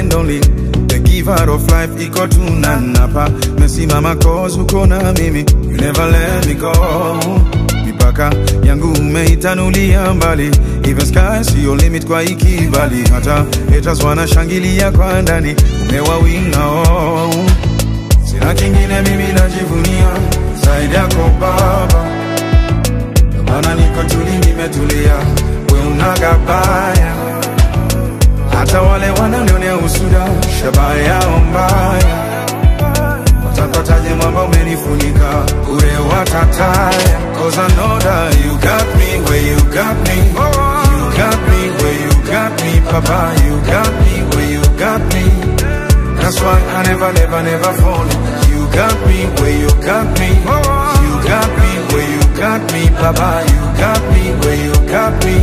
and only, the giver of life, iko tunanapa. Mesimama cause uko na mimi, you never let me go. Mipaka yangu umeitanulia mbali, even sky see your limit kwa ikibali. Hata haters wanashangilia kwa ndani, umewawinga oh. Sina kingine mimi najivunia zaidi yako Baba, maana niko tuli nimetulia, we unagabaya. Hata wale wananionea usuda, shabaya yao mbaya, watapataje mwamba umenifunika, ure watataya. Cause I know that you got me where you got me, you got me where you got me, Papa, you got me where you got me. That's why I never fall. You got me where you got me, you got me where you got me, Papa, you got me where you got me.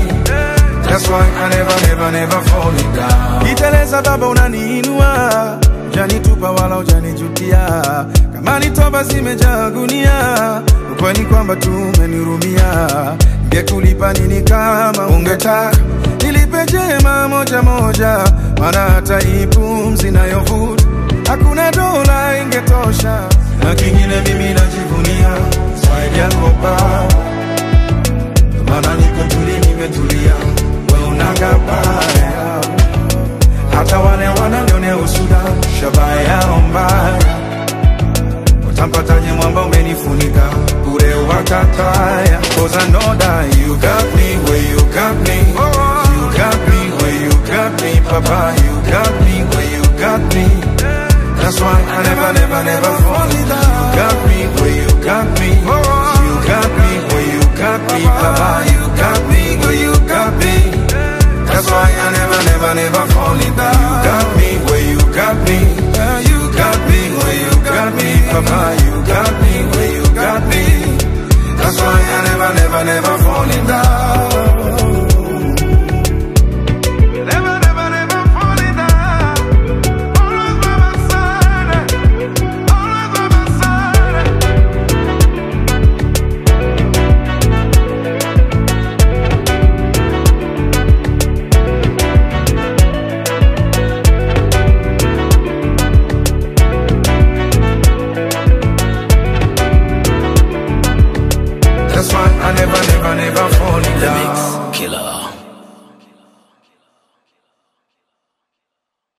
That's why I never fall down. Iteleza Baba unaniinua, hujanitupa wala hujanijutia. Kama ni toba zimejaa gunia, ukweli kwamba tumenirumia. Ningekulipa nini kama ungetaka nilipe jema moja moja, maana hata ipumzi nayovuta hakuna dola ingetosha. Na kingine mimi najivunia zaidi yako Baba, maana niko tuli nimetulia, we unagabaya. Hata wale wananionea usuda, shabaya yao mbaya, watampataje mwamba umenifunika, ure watataya. Cause I know that you got me where you got me, you got me where you got me, Papa, you got me where you got me. That's why I never fall down. You got me where you got me, you got me where you got me, Papa, you got me where you got me. That's why I never fall down. You got me where you got me, you got me where you got me, Papa, you got me where you got me. That's why I never fall down. That's why I never